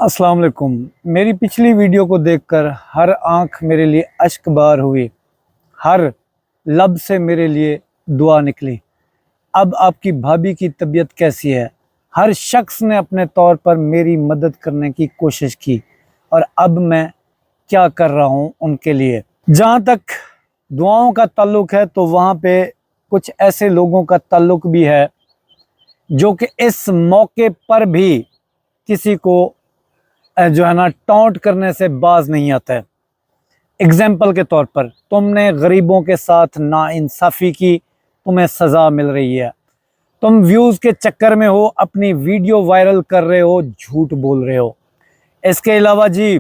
अस्सलाम वालेकुम। मेरी पिछली वीडियो को देखकर हर आंख मेरे लिए अश्कबार हुई, हर लब से मेरे लिए दुआ निकली। अब आपकी भाभी की तबीयत कैसी है? हर शख्स ने अपने तौर पर मेरी मदद करने की कोशिश की और अब मैं क्या कर रहा हूँ उनके लिए। जहाँ तक दुआओं का ताल्लुक है तो वहाँ पे कुछ ऐसे लोगों का ताल्लुक भी है जो कि इस मौके पर भी किसी को जो है ना टॉन्ट करने से बाज नहीं आता है। एग्जाम्पल के तौर पर तुमने गरीबों के साथ नाइंसाफ़ी की, तुम्हें सज़ा मिल रही है। तुम व्यूज़ के चक्कर में हो, अपनी वीडियो वायरल कर रहे हो, झूठ बोल रहे हो। इसके अलावा जी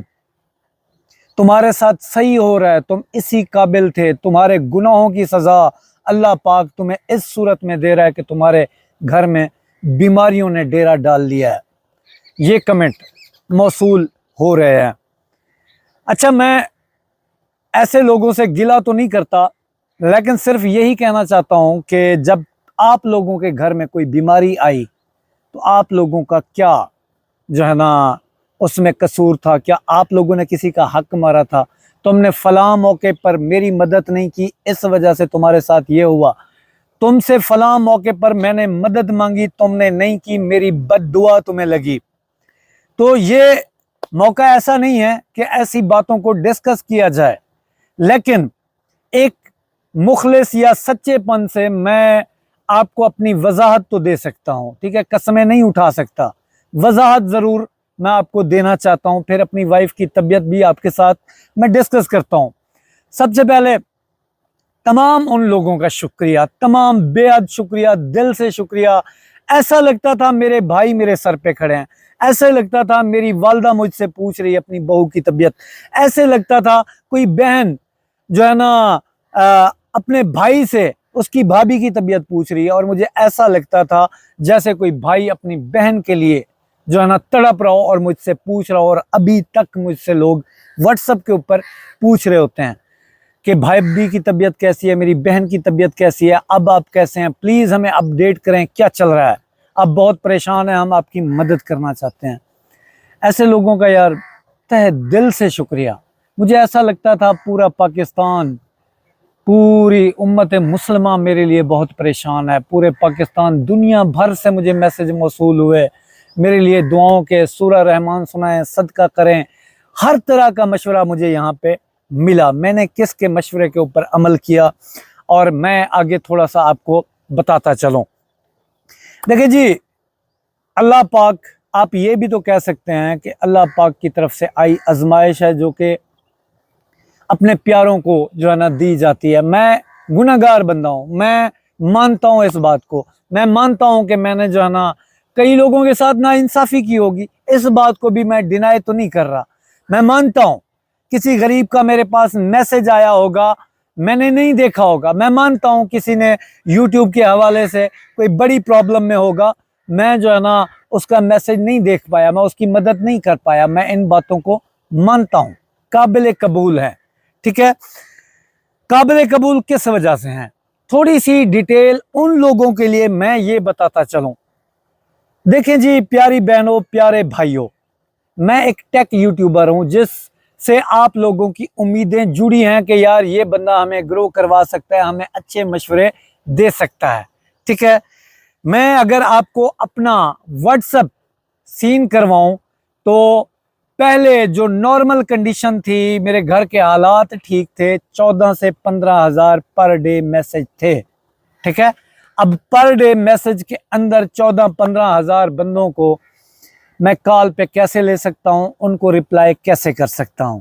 तुम्हारे साथ सही हो रहा है, तुम इसी काबिल थे, तुम्हारे गुनाहों की सज़ा अल्लाह पाक तुम्हें इस सूरत में दे रहा है कि तुम्हारे घर में बीमारियों ने डेरा डाल लिया है। ये कमेंट मौसूल हो रहे हैं। अच्छा, मैं ऐसे लोगों से गिला तो नहीं करता, लेकिन सिर्फ यही कहना चाहता हूं कि जब आप लोगों के घर में कोई बीमारी आई तो आप लोगों का क्या जो है ना उसमें कसूर था? क्या आप लोगों ने किसी का हक मारा था? तुमने फलां मौके पर मेरी मदद नहीं की, इस वजह से तुम्हारे साथ ये हुआ। तुमसे फलां मौके पर मैंने मदद मांगी, तुमने नहीं की, मेरी बद्दुआ तुम्हें लगी। तो ये मौका ऐसा नहीं है कि ऐसी बातों को डिस्कस किया जाए, लेकिन एक मुखलिस या सच्चेपन से मैं आपको अपनी वजाहत तो दे सकता हूं, ठीक है। कसमें नहीं उठा सकता, वजाहत जरूर मैं आपको देना चाहता हूं। फिर अपनी वाइफ की तबीयत भी आपके साथ मैं डिस्कस करता हूं। सबसे पहले तमाम उन लोगों का शुक्रिया, तमाम बेहद शुक्रिया, दिल से शुक्रिया। ऐसा लगता था मेरे भाई मेरे सर पे खड़े हैं, ऐसे लगता था मेरी वालदा मुझसे पूछ रही है अपनी बहू की तबीयत, ऐसे लगता था कोई बहन जो है ना अपने भाई से उसकी भाभी की तबीयत पूछ रही है, और मुझे ऐसा लगता था जैसे कोई भाई अपनी बहन के लिए जो है ना तड़प रहा हो और मुझसे पूछ रहा हो। और अभी तक मुझसे लोग व्हाट्सएप के ऊपर पूछ रहे होते हैं कि भाई की तबीयत कैसी है, मेरी बहन की तबीयत कैसी है, अब आप कैसे हैं, प्लीज़ हमें अपडेट करें, क्या चल रहा है, अब बहुत परेशान है, हम आपकी मदद करना चाहते हैं। ऐसे लोगों का यार तहे दिल से शुक्रिया। मुझे ऐसा लगता था पूरा पाकिस्तान, पूरी उम्मत मुसलमा मेरे लिए बहुत परेशान है। पूरे पाकिस्तान, दुनिया भर से मुझे मैसेज मौसूल हुए, मेरे लिए दुआओं के, सूरह रहमान सुनाएं, सदका करें, हर तरह का मशवरा मुझे यहाँ पे मिला। मैंने किसके मशवरे के ऊपर अमल किया और मैं आगे थोड़ा सा आपको बताता चलूं। देखिए जी, अल्लाह पाक, आप ये भी तो कह सकते हैं कि अल्लाह पाक की तरफ से आई आजमाइश है जो कि अपने प्यारों को जो है ना दी जाती है। मैं गुनहगार बंदा हूँ, मैं मानता हूँ इस बात को, मैं मानता हूँ कि मैंने जो है ना कई लोगों के साथ ना इंसाफी की होगी, इस बात को भी मैं डिनाई तो नहीं कर रहा। मैं मानता हूँ किसी गरीब का मेरे पास मैसेज आया होगा, मैंने नहीं देखा होगा। मैं मानता हूँ किसी ने यूट्यूब के हवाले से कोई बड़ी प्रॉब्लम में होगा, मैं जो है ना उसका मैसेज नहीं देख पाया, मैं उसकी मदद नहीं कर पाया। मैं इन बातों को मानता हूँ, काबिल कबूल है, ठीक है। काबिल कबूल किस वजह से हैं, थोड़ी सी डिटेल उन लोगों के लिए मैं ये बताता चलूं। देखें जी प्यारी बहनों, प्यारे भाइयों, मैं एक टेक यूट्यूबर हूं जिससे आप लोगों की उम्मीदें जुड़ी हैं कि यार ये बंदा हमें ग्रो करवा सकता है, हमें अच्छे मशवरे दे सकता है, ठीक है। मैं अगर आपको अपना व्हाट्सएप सीन करवाऊं तो पहले जो नॉर्मल कंडीशन थी, मेरे घर के हालात ठीक थे, 14 से 15,000 पर डे मैसेज थे, ठीक है। अब पर डे मैसेज के अंदर 14-15,000 बंदों को मैं कॉल पे कैसे ले सकता हूं, उनको रिप्लाई कैसे कर सकता हूं,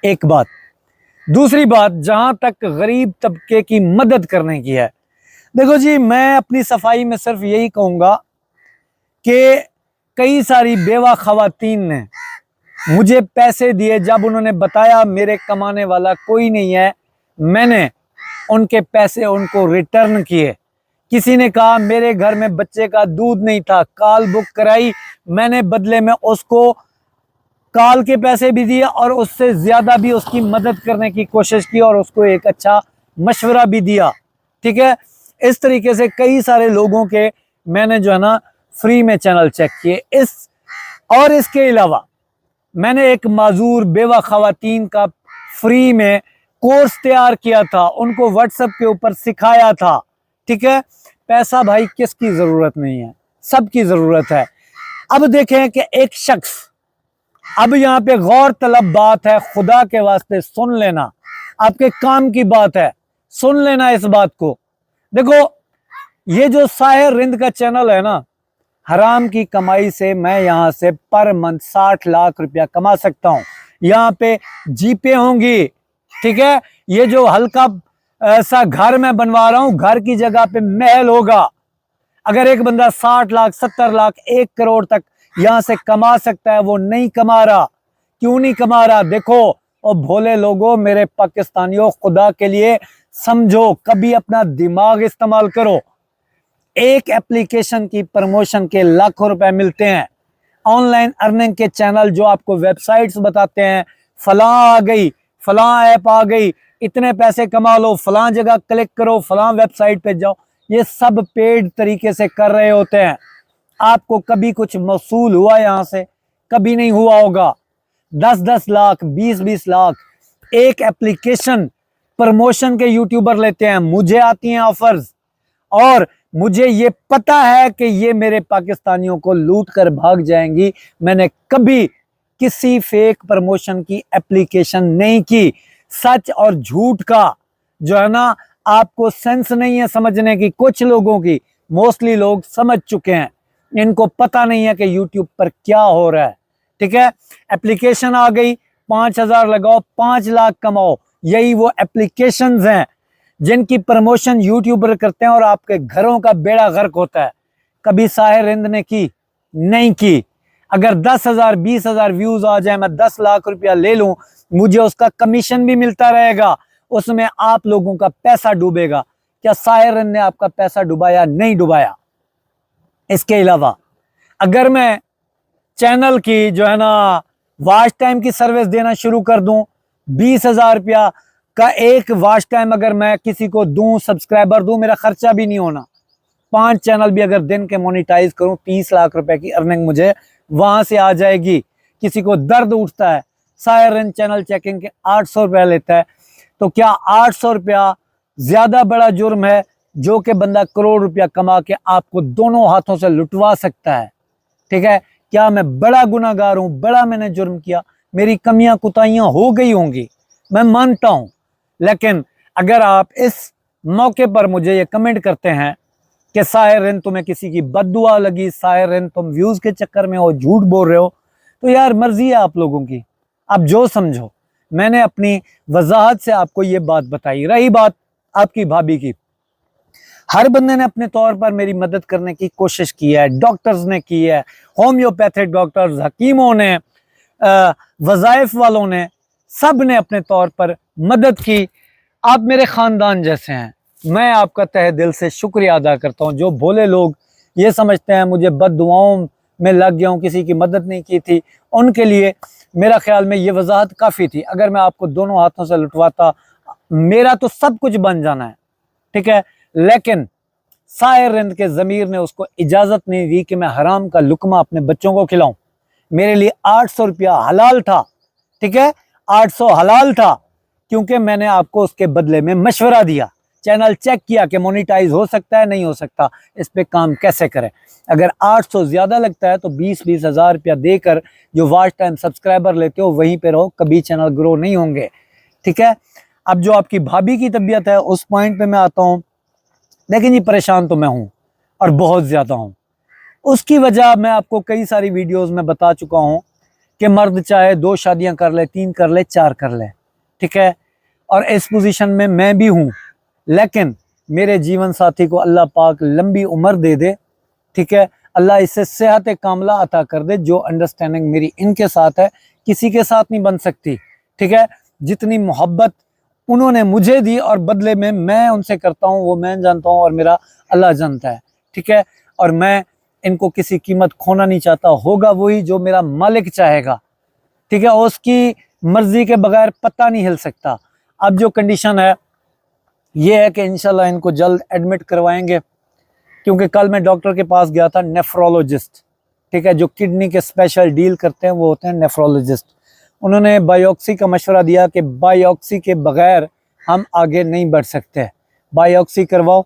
एक बात। दूसरी बात, जहां तक गरीब तबके की मदद करने की है, देखो जी मैं अपनी सफाई में सिर्फ यही कहूंगा कि कई सारी बेवा खवातीन ने मुझे पैसे दिए, जब उन्होंने बताया मेरे कमाने वाला कोई नहीं है, मैंने उनके पैसे उनको रिटर्न किए। किसी ने कहा मेरे घर में बच्चे का दूध नहीं था, कॉल बुक कराई, मैंने बदले में उसको कॉल के पैसे भी दिए और उससे ज्यादा भी उसकी मदद करने की कोशिश की और उसको एक अच्छा मशवरा भी दिया, ठीक है। इस तरीके से कई सारे लोगों के मैंने जो है ना फ्री में चैनल चेक किए। इसके अलावा मैंने एक माजूर बेवा खवातीन का फ्री में कोर्स तैयार किया था, उनको व्हाट्सएप के ऊपर सिखाया था। ठीक है, पैसा भाई किसकी जरूरत नहीं है, सबकी जरूरत है। अब देखें कि एक शख्स, अब यहाँ पे गौर तलब बात है, खुदा के वास्ते सुन लेना, आपके काम की बात है, सुन लेना इस बात को। देखो, ये जो साहिर रिंद का चैनल है ना, हराम की कमाई से मैं यहां से पर मंथ 60 लाख रुपया कमा सकता हूं। यहाँ पे जीपे होंगी, ठीक है। ये जो हल्का ऐसा घर मैं बनवा रहा हूं, घर की जगह पे महल होगा। अगर एक बंदा 60 लाख 70 लाख 1 करोड़ तक यहां से कमा सकता है, वो नहीं कमा रहा। क्यों नहीं कमा रहा? देखो, और भोले लोगों, मेरे पाकिस्तानियों, खुदा के लिए समझो, कभी अपना दिमाग इस्तेमाल करो। एक एप्लीकेशन की प्रमोशन के लाखों रुपए मिलते हैं। ऑनलाइन अर्निंग के चैनल जो आपको वेबसाइट्स बताते हैं, फलां आ गई, फलां ऐप आ गई, इतने पैसे कमा लो, फलां जगह क्लिक करो, फलां वेबसाइट पे जाओ, ये सब पेड तरीके से कर रहे होते हैं। आपको कभी कुछ मौसूल हुआ यहां से? कभी नहीं हुआ होगा। 10-10 लाख 20-20 लाख एक एप्लीकेशन प्रमोशन के यूट्यूबर लेते हैं। मुझे आती हैं ऑफर्स, और मुझे ये पता है कि ये मेरे पाकिस्तानियों को लूट कर भाग जाएंगी। मैंने कभी किसी फेक प्रमोशन की एप्लीकेशन नहीं की। सच और झूठ का जो है ना, आपको सेंस नहीं है समझने की। कुछ लोगों की, मोस्टली लोग समझ चुके हैं, इनको पता नहीं है कि यूट्यूब पर क्या हो रहा है। ठीक है, एप्लीकेशन आ गई, 5,000 लगाओ 5 लाख कमाओ। यही वो एप्लीकेशंस हैं जिनकी प्रमोशन यूट्यूबर करते हैं और आपके घरों का बेड़ा गर्क होता है। कभी साहिर रिंद ने की? नहीं की। अगर 10,000 20,000 व्यूज आ जाए, मैं 10 लाख रुपया ले लूं, मुझे उसका कमीशन भी मिलता रहेगा, उसमें आप लोगों का पैसा डूबेगा। क्या साहिर रिंद ने आपका पैसा डुबाया? नहीं डुबाया। इसके अलावा अगर मैं चैनल की जो है ना वॉच टाइम की सर्विस देना शुरू कर दूं, 20,000 रुपया का एक वॉच टाइम अगर मैं किसी को दूं, सब्सक्राइबर दूं, मेरा खर्चा भी नहीं होना। 5 चैनल भी अगर दिन के मोनिटाइज करूं, 30 लाख रुपए की अर्निंग मुझे वहां से आ जाएगी। किसी को दर्द उठता है, साहिर रिंद चैनल चेकिंग के 800 रुपया लेता है, तो क्या 800 रुपया ज्यादा बड़ा जुर्म है जो कि बंदा करोड़ रुपया कमा के आपको दोनों हाथों से लुटवा सकता है? ठीक है, क्या मैं बड़ा गुनाहगार हूं? बड़ा मैंने जुर्म किया, मेरी कमियां कुताहियां हो गई होंगी, मैं मानता हूं। लेकिन अगर आप इस मौके पर मुझे ये कमेंट करते हैं कि साहिर रिंद तुम्हें किसी की बद्दुआ लगी, साहिर रिंद तुम व्यूज के चक्कर में हो, झूठ बोल रहे हो, तो यार मर्जी है आप लोगों की, आप जो समझो। मैंने अपनी वजाहत से आपको ये बात बताई। रही बात आपकी भाभी की, हर बंदे ने अपने तौर पर मेरी मदद करने की कोशिश की है। डॉक्टर्स ने की है, होम्योपैथिक डॉक्टर्स, हकीमों ने, वज़ाइफ वालों ने, सब ने अपने तौर पर मदद की। आप मेरे ख़ानदान जैसे हैं, मैं आपका तहे दिल से शुक्रिया अदा करता हूं। जो भोले लोग ये समझते हैं मुझे बद दुआओं में लग गया हूँ, किसी की मदद नहीं की थी, उनके लिए मेरा ख्याल में ये वजाहत काफ़ी थी। अगर मैं आपको दोनों हाथों से लुटवाता, मेरा तो सब कुछ बन जाना है। ठीक है, लेकिन साहिर रिंद के ज़मीर ने उसको इजाज़त नहीं दी कि मैं हराम का लुकमा अपने बच्चों को खिलाऊं। मेरे लिए 800 रुपया हलाल था। ठीक है, 800 हलाल था क्योंकि मैंने आपको उसके बदले में मशवरा दिया, चैनल चेक किया कि मोनिटाइज हो सकता है, नहीं हो सकता, इस पे काम कैसे करें। अगर 800 ज़्यादा लगता है तो 20-20 हज़ार रुपया देकर जो वॉच टाइम सब्सक्राइबर लेते हो वहीं पे रहो, कभी चैनल ग्रो नहीं होंगे। ठीक है, अब जो आपकी भाभी की तबीयत है उस पॉइंट पे मैं आता हूँ। लेकिन ये परेशान तो मैं हूँ और बहुत ज़्यादा हूँ। उसकी वजह मैं आपको कई सारी वीडियोस में बता चुका हूँ कि मर्द चाहे 2 शादियाँ कर ले, 3 कर ले, 4 कर ले। ठीक है, और इस पोजीशन में मैं भी हूँ, लेकिन मेरे जीवन साथी को अल्लाह पाक लंबी उम्र दे दे। ठीक है, अल्लाह इससे सेहत कामला अता कर दे। जो अंडरस्टैंडिंग मेरी इनके साथ है, किसी के साथ नहीं बन सकती। ठीक है, जितनी मोहब्बत उन्होंने मुझे दी और बदले में मैं उनसे करता हूँ, वो मैं जानता हूँ और मेरा अल्लाह जानता है। ठीक है, और मैं इनको किसी कीमत खोना नहीं चाहता। होगा वही जो मेरा मालिक चाहेगा। ठीक है, उसकी मर्जी के बगैर पत्ता नहीं हिल सकता। अब जो कंडीशन है ये है कि इंशाल्लाह इनको जल्द एडमिट करवाएंगे, क्योंकि कल मैं डॉक्टर के पास गया था, नेफ्रोलॉजिस्ट। ठीक है, जो किडनी के स्पेशल डील करते हैं वो होते हैं नेफ्रोलॉजिस्ट। उन्होंने बायोप्सी का मशवरा दिया कि बायोप्सी के बगैर हम आगे नहीं बढ़ सकते, बायोप्सी करवाओ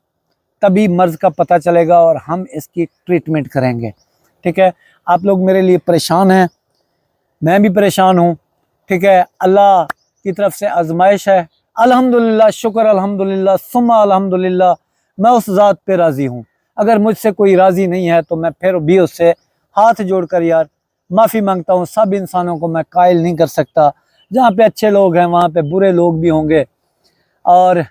तभी मर्ज़ का पता चलेगा और हम इसकी ट्रीटमेंट करेंगे। ठीक है, आप लोग मेरे लिए परेशान हैं, मैं भी परेशान हूँ। ठीक है, अल्लाह की तरफ से आजमाइश है। अल्हम्दुलिल्लाह, शुक्र अल्हम्दुलिल्लाह, सुम्मा अल्हम्दुलिल्लाह, मैं उस ज़ात पे राज़ी हूँ। अगर मुझसे कोई राज़ी नहीं है तो मैं फिर भी उससे हाथ जोड़कर यार माफ़ी मांगता हूँ। सब इंसानों को मैं कायल नहीं कर सकता, जहाँ पे अच्छे लोग हैं वहाँ पे बुरे लोग भी होंगे। और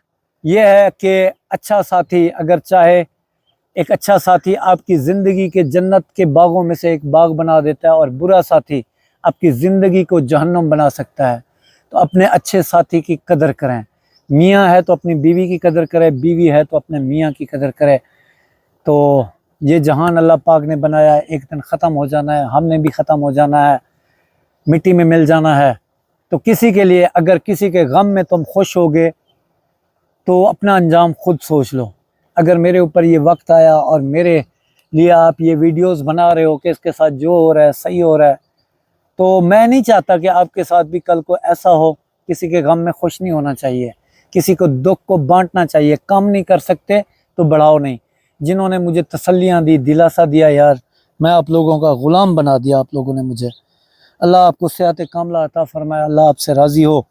ये है कि अच्छा साथी अगर चाहे, एक अच्छा साथी आपकी ज़िंदगी के जन्नत के बागों में से एक बाग बना देता है, और बुरा साथी आपकी ज़िंदगी को जहन्नुम बना सकता है। तो अपने अच्छे साथी की कदर करें। मियाँ है तो अपनी बीवी की कदर करें, बीवी है तो अपने मियाँ की कदर करें। तो ये जहान अल्लाह पाक ने बनाया है, एक दिन ख़त्म हो जाना है, हमने भी ख़त्म हो जाना है, मिट्टी में मिल जाना है। तो किसी के लिए, अगर किसी के गम में तुम खुश होगे तो अपना अंजाम खुद सोच लो। अगर मेरे ऊपर ये वक्त आया और मेरे लिए आप ये वीडियोस बना रहे हो कि इसके साथ जो हो रहा है सही हो रहा है, तो मैं नहीं चाहता कि आपके साथ भी कल को ऐसा हो। किसी के गम में खुश नहीं होना चाहिए, किसी को दुख को बांटना चाहिए। कम नहीं कर सकते तो बढ़ाओ नहीं। जिन्होंने मुझे तसल्लियाँ दी, दिलासा दिया, यार मैं आप लोगों का ग़ुलाम बना दिया आप लोगों ने मुझे। अल्लाह आपको सेहत कामला अता फरमाए, अल्लाह आपसे राज़ी हो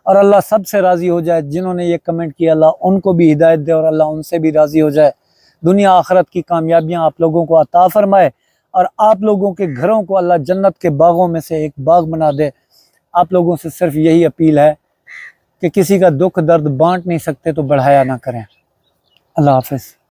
और अल्लाह सबसे राज़ी हो जाए। जिन्होंने ये कमेंट किया अल्लाह उनको भी हिदायत दे और अल्लाह उनसे भी राज़ी हो जाए। दुनिया आखिरत की कामयाबियाँ आप लोगों को अता फरमाए और आप लोगों के घरों को अल्लाह जन्नत के बागों में से एक बाग बना दे। आप लोगों से सिर्फ यही अपील है कि किसी का दुख दर्द बांट नहीं सकते तो बढ़ाया ना करें। अल्लाह हाफ़िज़।